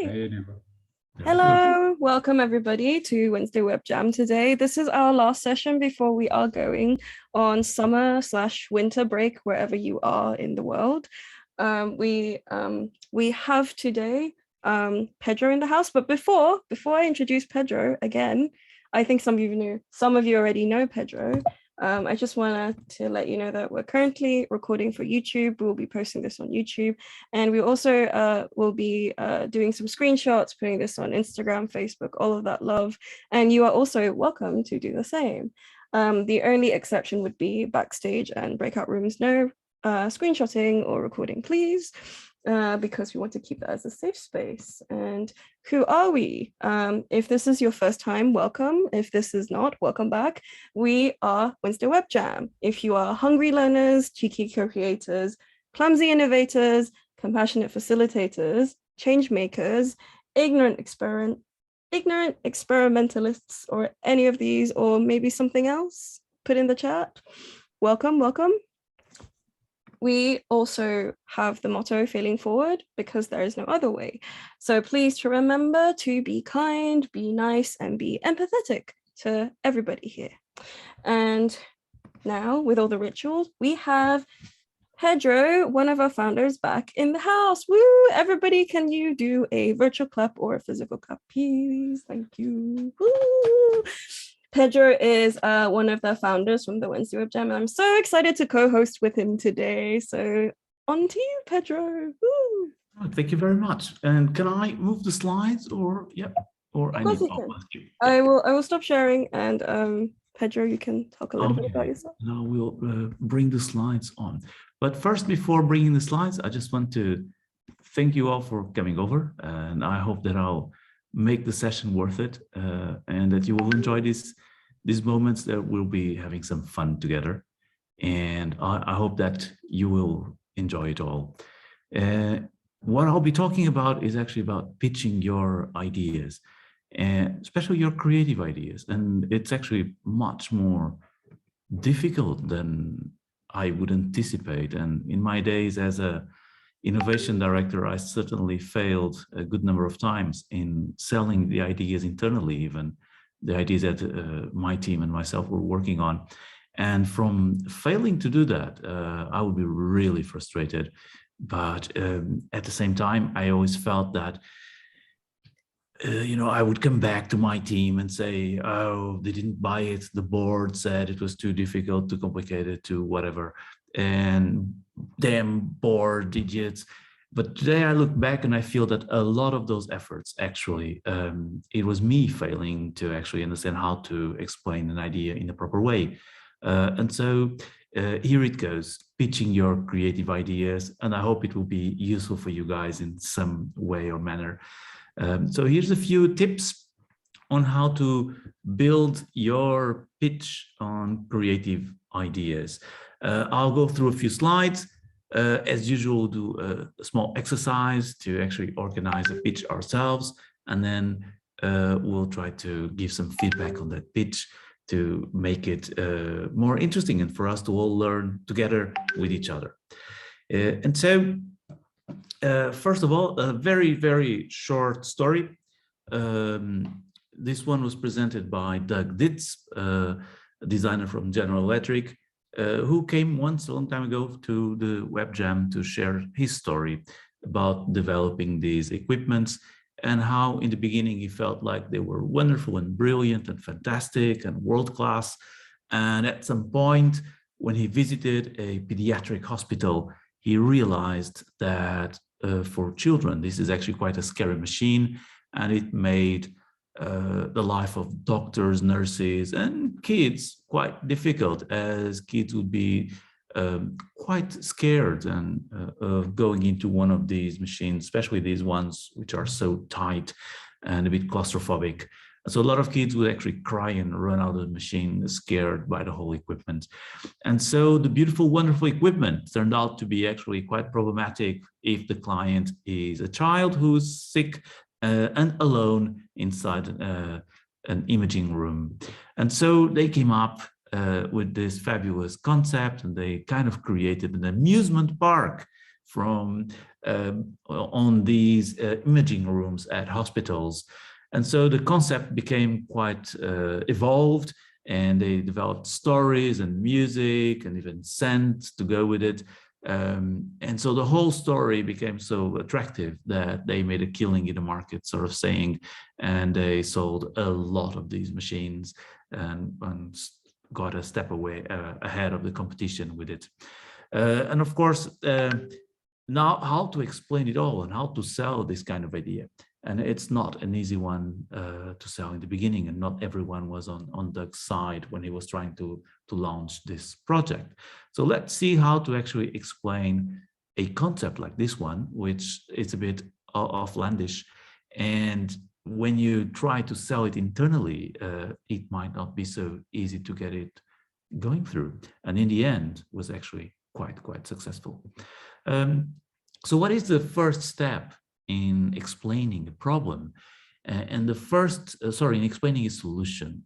Hey, Hello, welcome everybody to Wednesday Web Jam today. This is our last session before we are going on summer/winter break wherever you are in the world. We have today Pedro in the house, but before I introduce Pedro again, I think some of you already know Pedro. I just wanted to let you know that we're currently recording for YouTube. We'll be posting this on YouTube, and we also will be doing some screenshots, putting this on Instagram, Facebook, all of that love. And you are also welcome to do the same. The only exception would be backstage and breakout rooms. No screenshotting or recording, please. Because we want to keep that as a safe space. And who are we? If this is your first time, welcome. If this is not, welcome back. We are Wednesday Web Jam. If you are hungry learners, cheeky co-creators, clumsy innovators, compassionate facilitators, change makers, ignorant experimentalists, or any of these, or maybe something else, put in the chat. Welcome. We also have the motto failing forward because there is no other way. So please to remember to be kind, be nice, and be empathetic to everybody here. And now with all the rituals, we have Pedro, one of our founders, back in the house. Woo! Everybody, can you do a virtual clap or a physical clap, please? Thank you. Woo! Pedro is one of the founders from the Wednesday Web Jam, and I'm so excited to co-host with him today. So on to you, Pedro. Woo! Oh, thank you very much. And can I move the slides or I need to ask you? Yeah. I will stop sharing, and Pedro, you can talk a little bit about yourself. Now we'll bring the slides on. But first, before bringing the slides, I just want to thank you all for coming over, and I hope that I'll make the session worth it, and that you will enjoy these moments, that we'll be having some fun together. And I hope that you will enjoy it all. What I'll be talking about is actually about pitching your ideas, and especially your creative ideas. And it's actually much more difficult than I would anticipate. And in my days as a innovation director, I certainly failed a good number of times in selling the ideas internally, even the ideas that my team and myself were working on. And from failing to do that, I would be really frustrated. But at the same time, I always felt that, I would come back to my team and say, oh, they didn't buy it. The board said it was too difficult, too complicated, too whatever. And damn bored idiots. But today I look back and I feel that a lot of those efforts, actually, it was me failing to actually understand how to explain an idea in a proper way. And so here it goes, pitching your creative ideas. And I hope it will be useful for you guys in some way or manner. So here's a few tips on how to build your pitch on creative ideas. I'll go through a few slides. As usual, do a small exercise to actually organize a pitch ourselves, and then we'll try to give some feedback on that pitch to make it more interesting and for us to all learn together with each other. And so, first of all, a very, very short story. This one was presented by Doug Ditz, a designer from General Electric, who came once a long time ago to the Web Jam to share his story about developing these equipments and how in the beginning he felt like they were wonderful and brilliant and fantastic and world-class. And at some point when he visited a pediatric hospital, he realized that for children, this is actually quite a scary machine, and it made the life of doctors, nurses, and kids quite difficult, as kids would be quite scared and of going into one of these machines, especially these ones which are so tight and a bit claustrophobic. So a lot of kids would actually cry and run out of the machine, scared by the whole equipment. And so the beautiful, wonderful equipment turned out to be actually quite problematic if the client is a child who's sick and alone inside an imaging room. And so they came up with this fabulous concept, and they kind of created an amusement park from on these imaging rooms at hospitals. And so the concept became quite evolved, and they developed stories and music and even scent to go with it. And so the whole story became so attractive that they made a killing in the market, sort of saying, and they sold a lot of these machines and got a step away ahead of the competition with it. And of course, now how to explain it all and how to sell this kind of idea. And it's not an easy one to sell in the beginning, and not everyone was on Doug's side when he was trying to launch this project. So let's see how to actually explain a concept like this one, which is a bit outlandish. And when you try to sell it internally, it might not be so easy to get it going through. And in the end, was actually quite successful. So what is the first step in explaining a problem? And the first, in explaining a solution.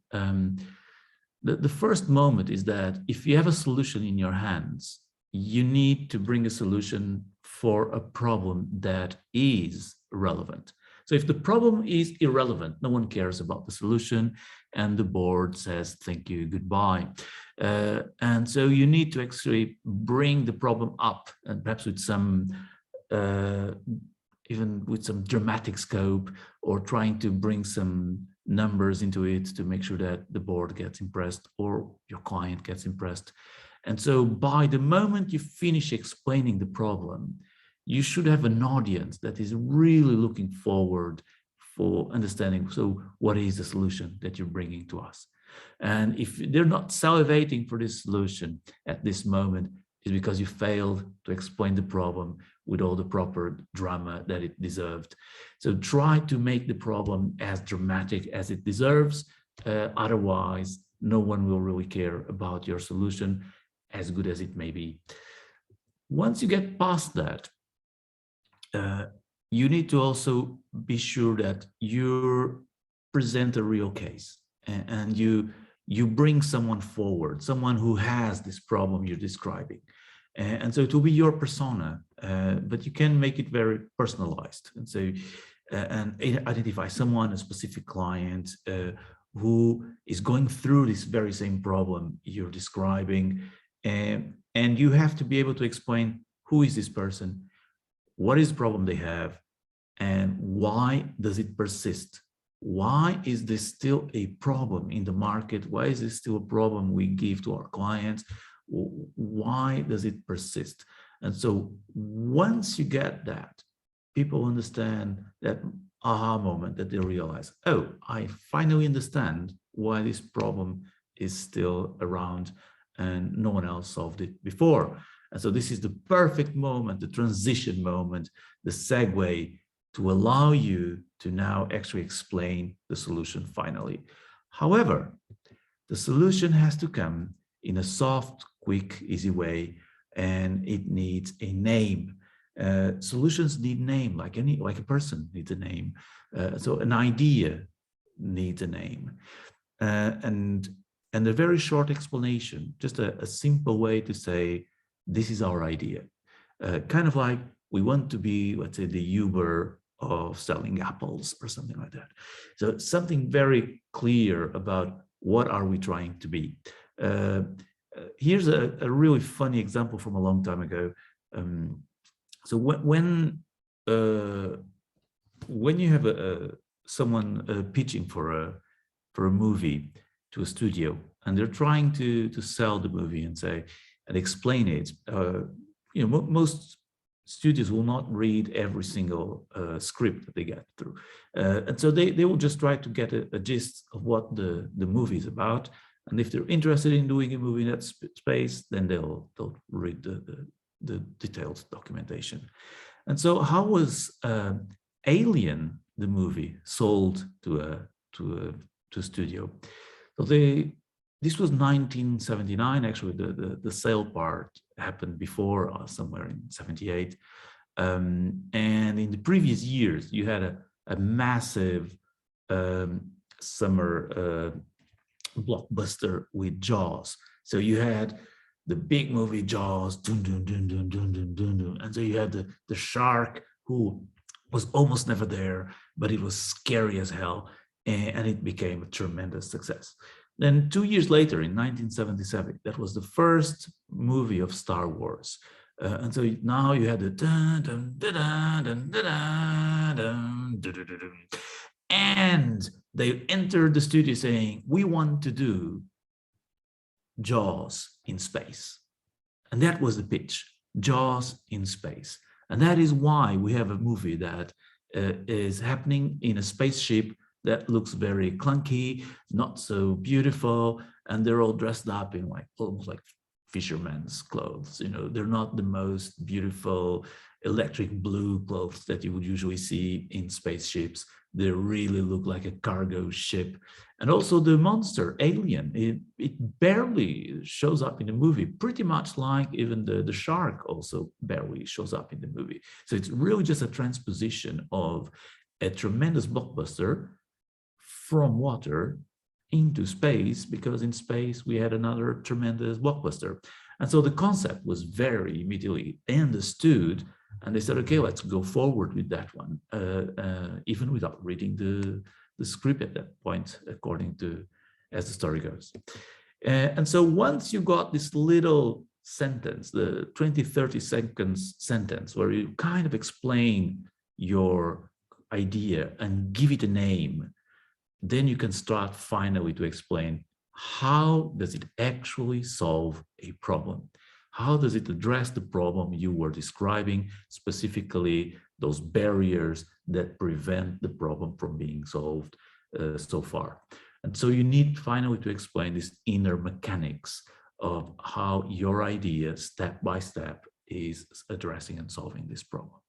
The first moment is that if you have a solution in your hands, you need to bring a solution for a problem that is relevant. So if the problem is irrelevant, no one cares about the solution, and the board says, thank you, goodbye. And so you need to actually bring the problem up, and perhaps with some, even with some dramatic scope, or trying to bring some numbers into it to make sure that the board gets impressed or your client gets impressed. And so by the moment you finish explaining the problem, you should have an audience that is really looking forward for understanding, so what is the solution that you're bringing to us? And if they're not salivating for this solution at this moment, it's because you failed to explain the problem with all the proper drama that it deserved. So try to make the problem as dramatic as it deserves. Otherwise, no one will really care about your solution, as good as it may be. Once you get past that, you need to also be sure that you present a real case, and you bring someone forward, someone who has this problem you're describing. And so it will be your persona, but you can make it very personalized. And so, and identify someone, a specific client who is going through this very same problem you're describing. And you have to be able to explain, who is this person? What is the problem they have? And why does it persist? Why is this still a problem in the market? Why is this still a problem we give to our clients? Why does it persist? And so once you get that, people understand that aha moment, that they realize, oh, I finally understand why this problem is still around and no one else solved it before. And so this is the perfect moment, the transition moment, the segue to allow you to now actually explain the solution finally. However, the solution has to come in a soft, quick, easy way, and it needs a name. Solutions need name, like a person needs a name. So an idea needs a name. And a very short explanation, just a simple way to say, this is our idea. Kind of like we want to be, let's say, the Uber of selling apples or something like that. So something very clear about what are we trying to be. Here's a really funny example from a long time ago. So when you have someone pitching for a movie to a studio, and they're trying to sell the movie and say and explain it, most studios will not read every single script that they get through, and so they will just try to get a gist of what the movie is about. And if they're interested in doing a movie in that space, then they'll read the detailed documentation. And so how was Alien, the movie, sold to a studio? So this was 1979. Actually, the sale part happened before, somewhere in 78. And in the previous years, you had a massive summer blockbuster with Jaws. So you had the big movie Jaws, dun, dun, dun, dun, dun, dun, dun, dun. And so you have the shark who was almost never there, but it was scary as hell, and it became a tremendous success. Then 2 years later, in 1977, that was the first movie of Star Wars. And so now you had the dun, dun, dun, dun, dun, dun, dun, dun, dun, dun, and they entered the studio saying, we want to do Jaws in space. And that was the pitch, Jaws in space. And that is why we have a movie that is happening in a spaceship that looks very clunky, not so beautiful, and they're all dressed up in like almost like fisherman's clothes. You know, they're not the most beautiful electric blue clothes that you would usually see in spaceships. They really look like a cargo ship. And also the monster, alien, it barely shows up in the movie, pretty much like even the shark also barely shows up in the movie. So it's really just a transposition of a tremendous blockbuster from water into space, because in space we had another tremendous blockbuster. And so the concept was very immediately understood, and they said, okay, let's go forward with that one, even without reading the script at that point, according to as the story goes. And so once you got this little sentence, the 20, 30 seconds sentence, where you kind of explain your idea and give it a name, then you can start finally to explain how does it actually solve a problem? How does it address the problem you were describing, specifically those barriers that prevent the problem from being solved so far? And so you need finally to explain this inner mechanics of how your idea, step by step, is addressing and solving this problem.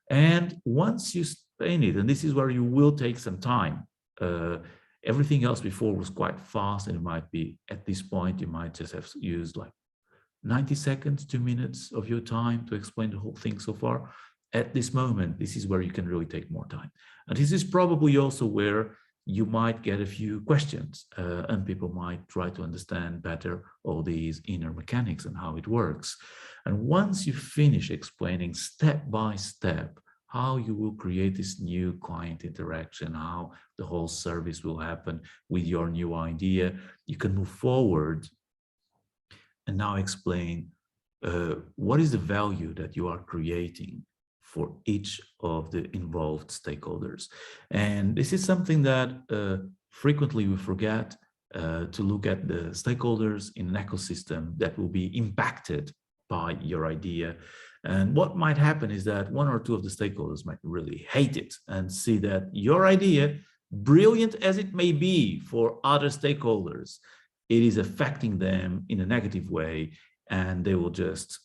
And once you explain it, and this is where you will take some time, everything else before was quite fast, and it might be at this point, you might just have used like 90 seconds, 2 minutes of your time to explain the whole thing so far. At this moment, this is where you can really take more time. And this is probably also where you might get a few questions, and people might try to understand better all these inner mechanics and how it works. And once you finish explaining step by step how you will create this new client interaction, how the whole service will happen with your new idea, you can move forward and now explain what is the value that you are creating for each of the involved stakeholders. And this is something that frequently we forget, to look at the stakeholders in an ecosystem that will be impacted by your idea. And what might happen is that one or two of the stakeholders might really hate it and see that your idea, brilliant as it may be for other stakeholders, it is affecting them in a negative way, and they will just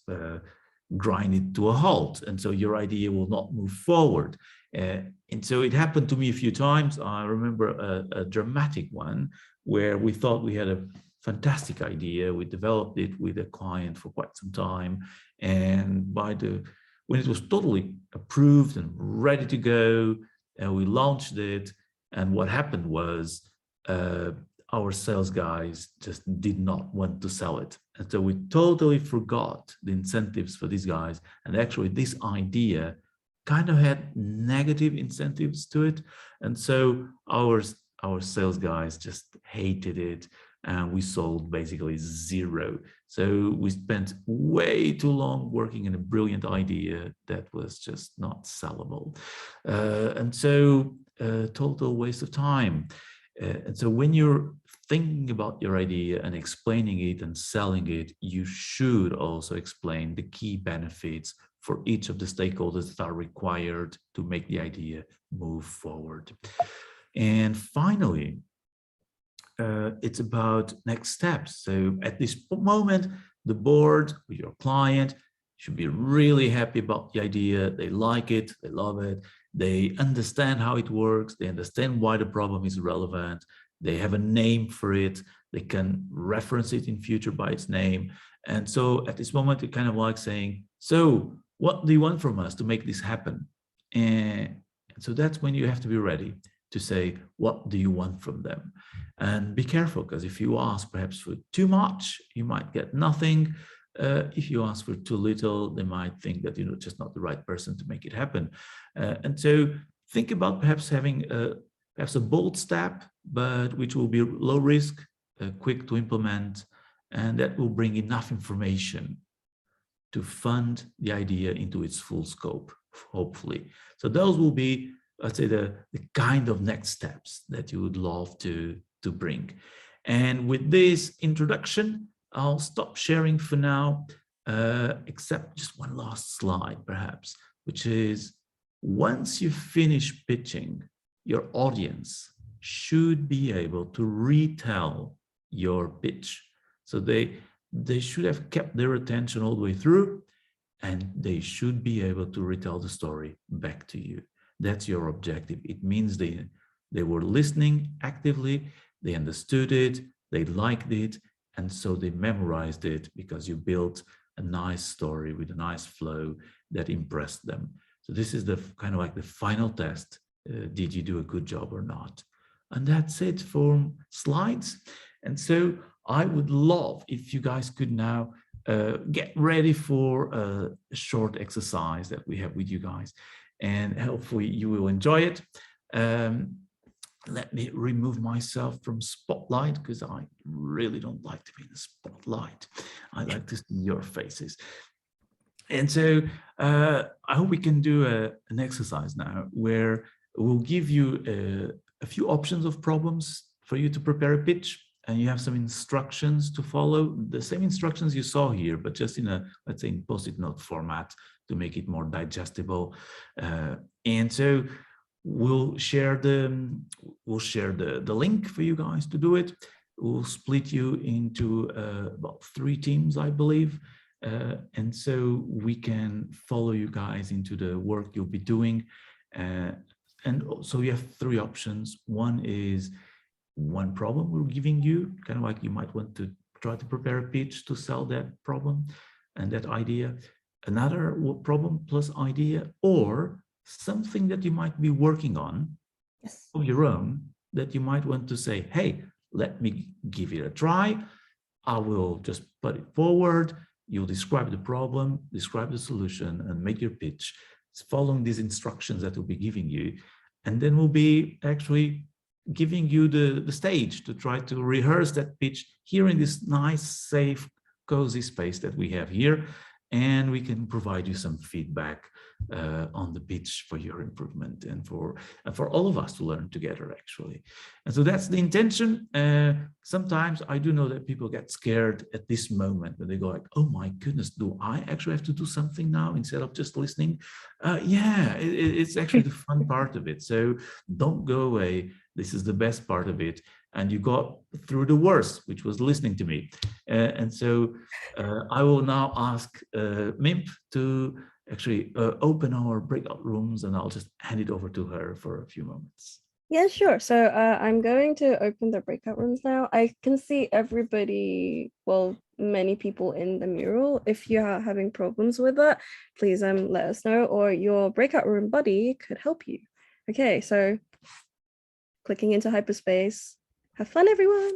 grind it to a halt. And so your idea will not move forward. And so it happened to me a few times. I remember a dramatic one where we thought we had a fantastic idea. We developed it with a client for quite some time. And when it was totally approved and ready to go, and we launched it, and what happened was our sales guys just did not want to sell it. And so we totally forgot the incentives for these guys. And actually this idea kind of had negative incentives to it. And so our sales guys just hated it, and we sold basically zero. So we spent way too long working on a brilliant idea that was just not sellable. And so total waste of time. And so when you're thinking about your idea and explaining it and selling it, you should also explain the key benefits for each of the stakeholders that are required to make the idea move forward. And finally, it's about next steps. So at this moment, the board or your client should be really happy about the idea. They like it, they love it, they understand how it works, they understand why the problem is relevant, they have a name for it, they can reference it in future by its name. And so at this moment, it's kind of like saying, so what do you want from us to make this happen? And so that's when you have to be ready to say, what do you want from them? And be careful, because if you ask perhaps for too much, you might get nothing. If you ask for too little, they might think that you're just not the right person to make it happen. And so think about perhaps having perhaps a bold step, but which will be low risk, quick to implement, and that will bring enough information to fund the idea into its full scope, hopefully. So those will be, let's say, the kind of next steps that you would love to bring. And with this introduction, I'll stop sharing for now, except just one last slide, perhaps, which is once you finish pitching, your audience should be able to retell your pitch. So they should have kept their attention all the way through, and they should be able to retell the story back to you. That's your objective. It means they were listening actively, they understood it, they liked it, and so they memorized it because you built a nice story with a nice flow that impressed them. So this is the kind of like the final test. Did you do a good job or not? And that's it for slides. And so I would love if you guys could now get ready for a short exercise that we have with you guys, and hopefully you will enjoy it. Let me remove myself from spotlight, because I really don't like to be in the spotlight. I like to see your faces. And so I hope we can do an exercise now where we'll give you a few options of problems for you to prepare a pitch, and you have some instructions to follow, the same instructions you saw here, but just in a, let's say, in post-it note format to make it more digestible. And so we'll share the link for you guys to do it. We'll split you into about 3 teams, I believe. And so we can follow you guys into the work you'll be doing. And so you have 3 options. One is one problem we're giving you, kind of like you might want to try to prepare a pitch to sell that problem and that idea. Another problem plus idea, or something that you might be working on of your own that you might want to say, hey, let me give it a try. I will just put it forward. You'll describe the problem, describe the solution, and make your pitch. It's following these instructions that we'll be giving you. And then we'll be actually giving you the stage to try to rehearse that pitch here in this nice, safe, cozy space that we have here. And we can provide you some feedback on the pitch for your improvement and for all of us to learn together, actually. And so that's the intention. Sometimes I do know that people get scared at this moment when they go like, oh my goodness, do I actually have to do something now instead of just listening? Yeah, it's actually the fun part of it. So don't go away. This is the best part of it. And you got through the worst, which was listening to me. And so I will now ask Mimp to actually open our breakout rooms, and I'll just hand it over to her for a few moments. Yeah, sure. So I'm going to open the breakout rooms now. I can see everybody, well, many people in the mural. If you are having problems with that, please let us know, or your breakout room buddy could help you. Okay, so clicking into hyperspace. Have fun, everyone.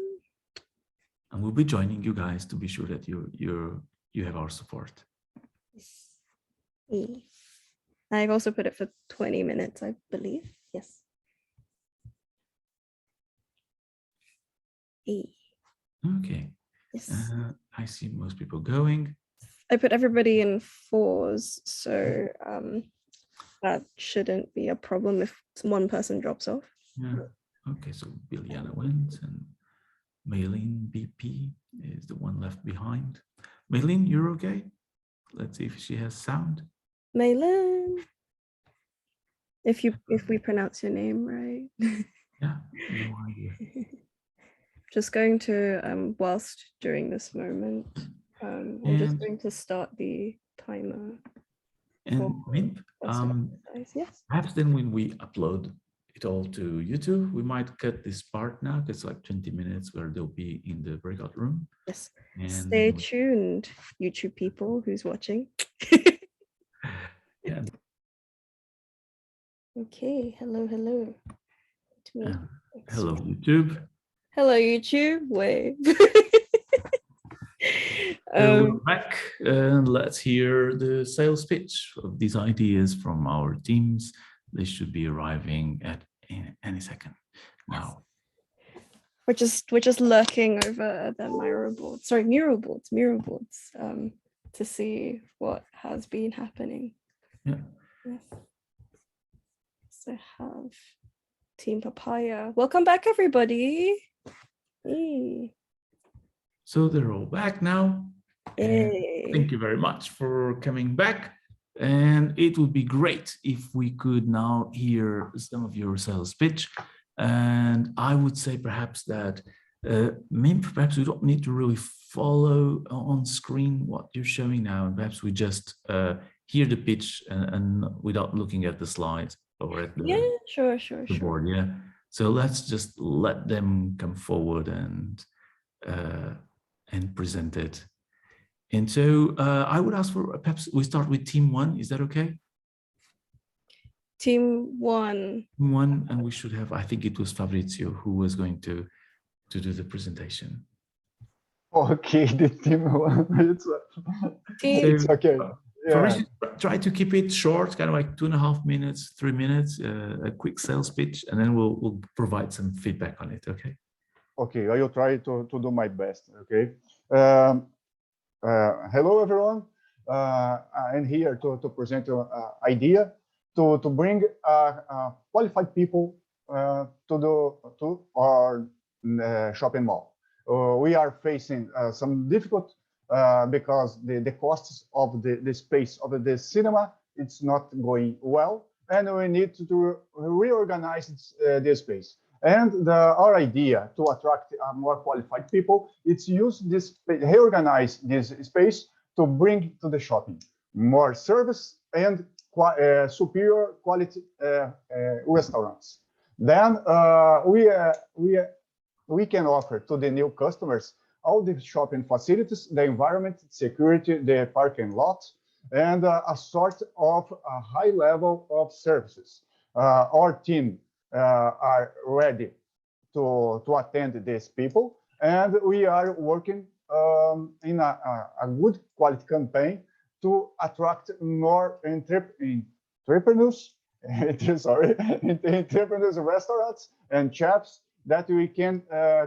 And we'll be joining you guys to be sure that you have our support. I've also put it for 20 minutes, I believe. Yes. Okay. Yes. I see most people going. I put everybody in 4s, so that shouldn't be a problem if one person drops off. Yeah. Okay, so Biliana went, and Maylene BP is the one left behind. Maylene, you're okay? Let's see if she has sound. Maylene, if we pronounce your name right. Yeah, no idea. Just going to whilst during this moment, I'm just going to start the timer. And Mimp, yes. Perhaps then when we upload it all to YouTube, we might cut this part now, because it's like 20 minutes where they'll be in the breakout room. Yes. And stay tuned, YouTube people who's watching. Yeah. Okay, hello. Let Hello, YouTube. Hello, YouTube. Wave. We're back, and let's hear the sales pitch of these ideas from our teams. They should be arriving at any second now. We're just lurking over the mural boards, to see what has been happening. Yeah. Yes. So have Team Papaya. Welcome back, everybody. Hey. So they're all back now. Hey. Thank you very much for coming back. And it would be great if we could now hear some of your sales pitch. And I would say perhaps that Mimp, perhaps we don't need to really follow on screen what you're showing now. And perhaps we just hear the pitch and without looking at the slides or at the, sure. board. Yeah. So let's just let them come forward and present it. And so I would ask for perhaps we start with team one. Is that okay? Team one. And we should have, I think it was Fabrizio who was going to do the presentation. Okay, the team one. It's okay. Fabrizio, try to keep it short, kind of like 2.5 minutes, 3 minutes, a quick sales pitch, and then we'll provide some feedback on it. Okay. Okay, I will try to do my best. Okay. Hello, everyone. I'm here to present an idea to bring qualified people to our shopping mall. We are facing some difficult because the costs of the space of the cinema, it's not going well, and we need to reorganize the space. And our idea to attract more qualified people, it's use this, reorganize this space to bring to the shopping more service and superior quality restaurants. Then we can offer to the new customers all the shopping facilities, the environment, security, the parking lot, and a sort of a high level of services. Our team are ready to attend these people, and we are working in a good quality campaign to attract more entrepreneurs, entrepreneurs, restaurants, and chefs that we can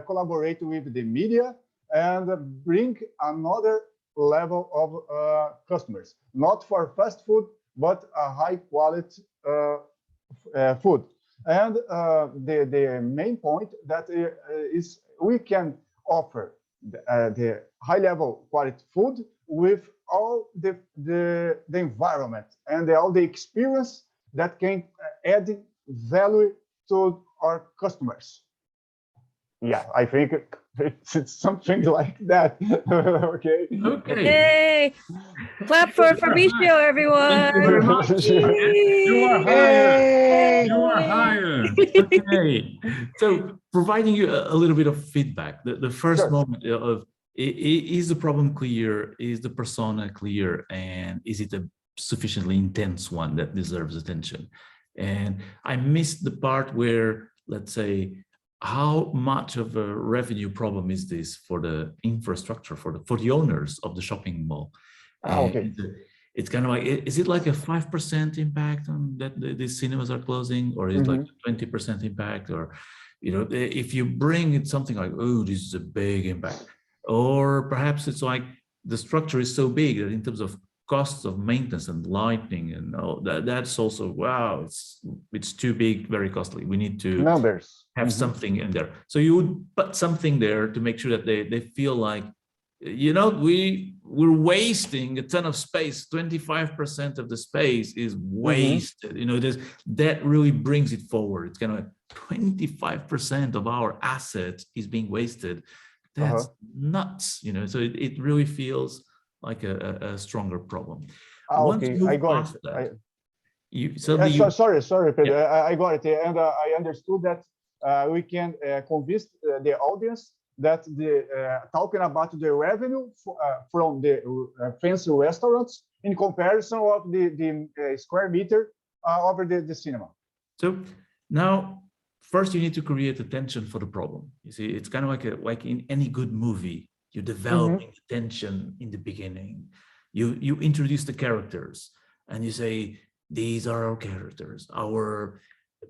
collaborate with the media and bring another level of customers, not for fast food, but a high quality food. And the main point that is we can offer the high level quality food with all the environment and all the experience that can add value to our customers. Yeah, I think it's something like that. Okay. Yay! Clap for Fabrizio, everyone. Thank you very much. You are hired. You are hired. Okay. So providing you a little bit of feedback, the first moment of is the problem clear? Is the persona clear? And is it a sufficiently intense one that deserves attention? And I missed the part where, let's say, how much of a revenue problem is this for the infrastructure, for the owners of the shopping mall? Okay. It's kind of like, is it like a 5% impact on that the cinemas are closing, or is it like a 20% impact? Or, you know, if you bring it something like, oh, this is a big impact, or perhaps it's like the structure is so big that in terms of costs of maintenance and lighting and all that, that's also, wow, it's too big, very costly. We need to have something in there. So you would put something there to make sure that they feel like, you know, we're wasting a ton of space. 25% of the space is wasted. You know, that really brings it forward. It's kind of like 25% of our assets is being wasted. That's nuts, you know. So it really feels like a stronger problem. Okay, I got it. Sorry, Pedro. Yeah. I got it, and I understood that we can convince the audience that talking about the revenue from the fancy restaurants in comparison of the square meter over the cinema. So now first you need to create attention for the problem. You see, it's kind of like in any good movie, you're developing tension in the beginning. You introduce the characters and you say, these are our characters. Our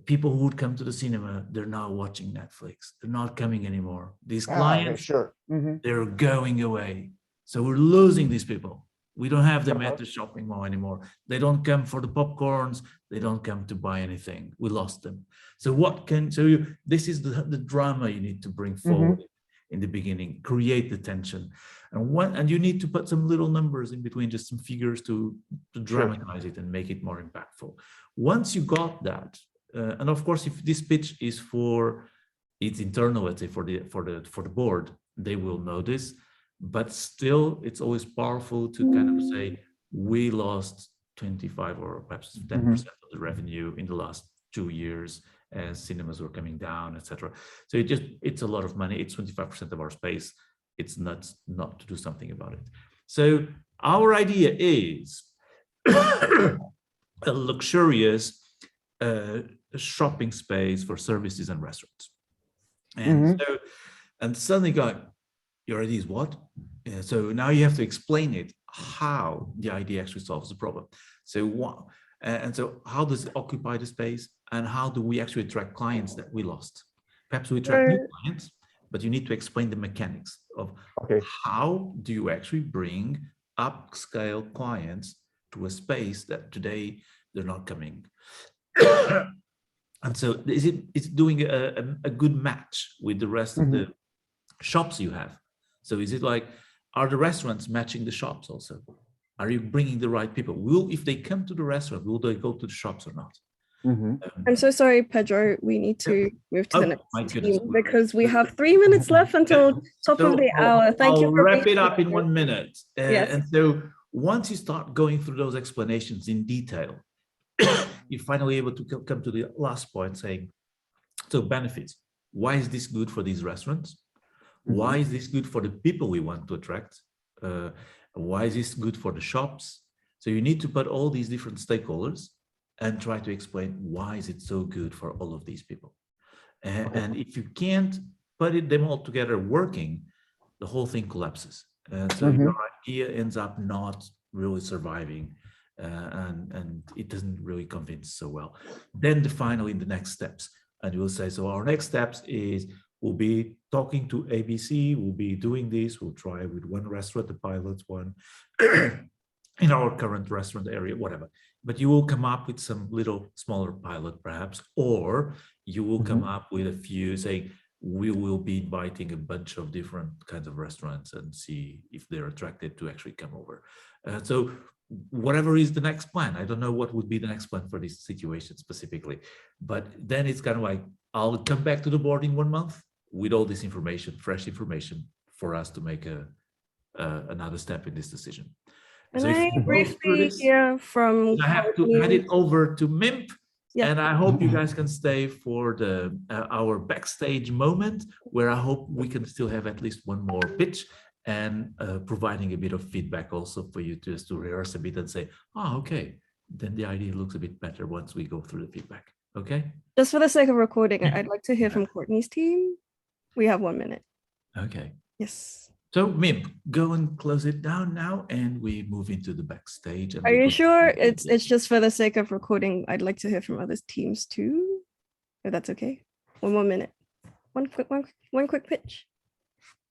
people who would come to the cinema, they're now watching Netflix. They're not coming anymore. These clients, they're going away. So we're losing these people. We don't have them at the shopping mall anymore. They don't come for the popcorns. They don't come to buy anything. We lost them. So this is the drama you need to bring forward in the beginning, create the tension. And you need to put some little numbers in between, just some figures to dramatize it and make it more impactful. Once you got that, and of course, if this pitch is for it's internal, let's say for the board, they will know this. But still, it's always powerful to kind of say, we lost 25 or perhaps 10% of the revenue in the last 2 years as cinemas were coming down, etc. So it's a lot of money. It's 25% of our space. It's nuts not to do something about it. So our idea is a luxurious shopping space for services and restaurants. And suddenly going, your idea is what? So now you have to explain it, how the idea actually solves the problem. So what? And so how does it occupy the space? And how do we actually attract clients that we lost? Perhaps we attract new clients, but you need to explain the mechanics of how do you actually bring upscale clients to a space that today they're not coming. And so it's doing a good match with the rest of the shops you have. So is it like, are the restaurants matching the shops also? Are you bringing the right people? If they come to the restaurant, will they go to the shops or not? I'm so sorry, Pedro. We need to move to the next team because we have 3 minutes left until top of the hour. Thank you for wrap it up in 1 minute. Yes. And so once you start going through those explanations in detail, you're finally able to come to the last point saying, so benefits. Why is this good for these restaurants? Why is this good for the people we want to attract? Why is this good for the shops? So you need to put all these different stakeholders and try to explain why is it so good for all of these people. And if you can't put them all together working, the whole thing collapses. So your idea ends up not really surviving and it doesn't really convince so well. Then finally, the next steps. And we'll say, so our next steps is we'll be talking to ABC, we'll be doing this, we'll try with one restaurant, the pilot one, in our current restaurant area, whatever. But you will come up with some little smaller pilot perhaps, or you will come up with a few saying, we will be inviting a bunch of different kinds of restaurants and see if they're attracted to actually come over. So whatever is the next plan, I don't know what would be the next plan for this situation specifically, but then it's kind of like, I'll come back to the board in 1 month with all this information, fresh information for us to make another step in this decision. And so I briefly hear from I have to hand it over to Mimp. Yeah. And I hope you guys can stay for the our backstage moment, where I hope we can still have at least one more pitch and providing a bit of feedback also for you just to rehearse a bit and say, oh, okay, then the idea looks a bit better once we go through the feedback. Okay. Just for the sake of recording, I'd like to hear from Courtney's team. We have 1 minute. Okay. Yes. So Mimp, go and close it down now, and we move into the backstage. And are you sure it's just for the sake of recording? I'd like to hear from other teams too, if that's okay. 1 more minute. One quick pitch.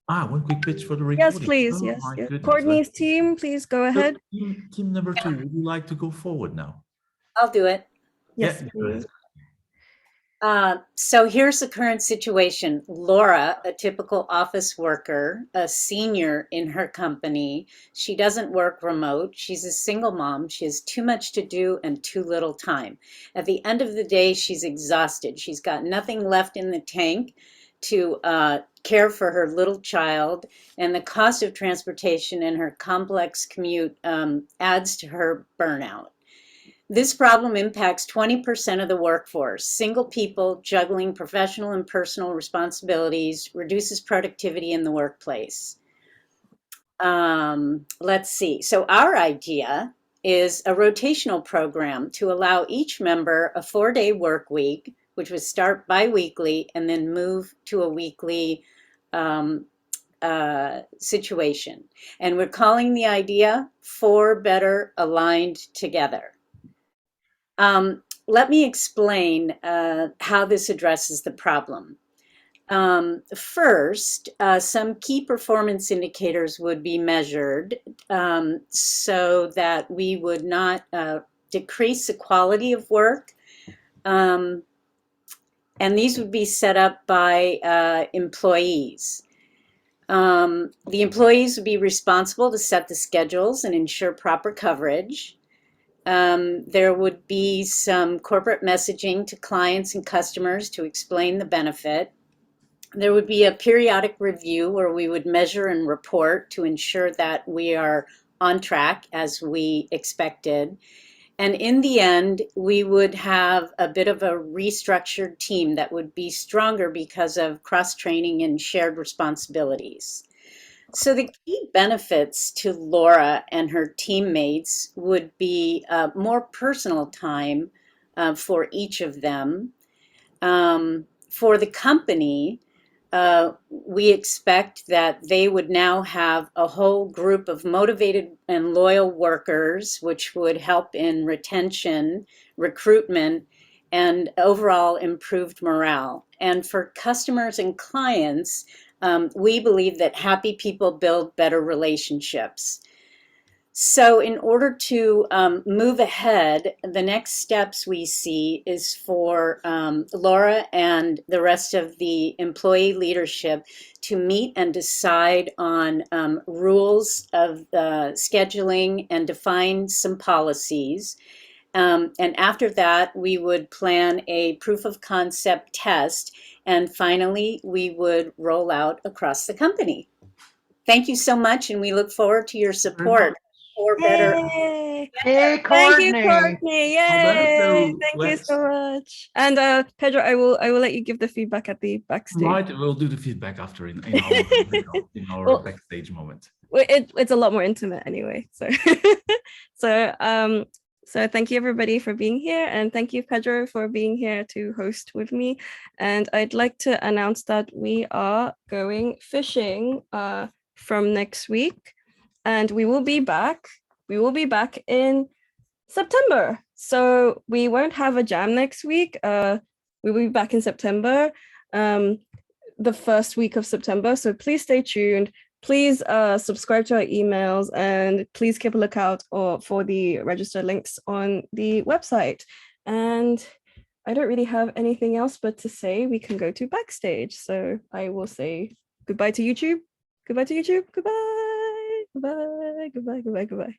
One quick pitch for the recording. Yes, please. Oh, yes. Goodness. Courtney's team, please go ahead. So, team number 2, would you like to go forward now? I'll do it. Yes, yeah, please. So here's the current situation. Laura, a typical office worker, a senior in her company, she doesn't work remote. She's a single mom. She has too much to do and too little time. At the end of the day, she's exhausted. She's got nothing left in the tank to care for her little child, and the cost of transportation and her complex commute adds to her burnout. This problem impacts 20% of the workforce. Single people juggling professional and personal responsibilities reduces productivity in the workplace. Let's see. So our idea is a rotational program to allow each member a 4-day work week which was start bi-weekly and then move to a weekly situation. And we're calling the idea For Better Aligned Together. Let me explain how this addresses the problem. First, some key performance indicators would be measured so that we would not decrease the quality of work. And these would be set up by employees. The employees would be responsible to set the schedules and ensure proper coverage. There would be some corporate messaging to clients and customers to explain the benefit. There would be a periodic review where we would measure and report to ensure that we are on track as we expected. And in the end, we would have a bit of a restructured team that would be stronger because of cross-training and shared responsibilities. So the key benefits to Laura and her teammates would be more personal time for each of them. For the company, we expect that they would now have a whole group of motivated and loyal workers, which would help in retention, recruitment, and overall improved morale. And for customers and clients, we believe that happy people build better relationships. So in order to move ahead, the next steps we see is for Laura and the rest of the employee leadership to meet and decide on rules of scheduling and define some policies. And after that, we would plan a proof of concept test. And finally, we would roll out across the company. Thank you so much, and we look forward to your support. For better. Yay. Hey, Thank you, Courtney. Courtney. Yay. Thank you so much. And Pedro, I will let you give the feedback at the backstage. Right, we'll do the feedback after in our Well, backstage moment. It's a lot more intimate anyway. So so thank you everybody for being here, and thank you Pedro for being here to host with me. And I'd like to announce that we are going fishing from next week. And we will be back. We will be back in September. So we won't have a jam next week. We will be back in September, the first week of September. So please stay tuned. Please subscribe to our emails, and please keep a lookout for the register links on the website. And I don't really have anything else but to say we can go to backstage. So I will say goodbye to YouTube. Goodbye to YouTube. Goodbye. Goodbye. Goodbye. Goodbye. Goodbye.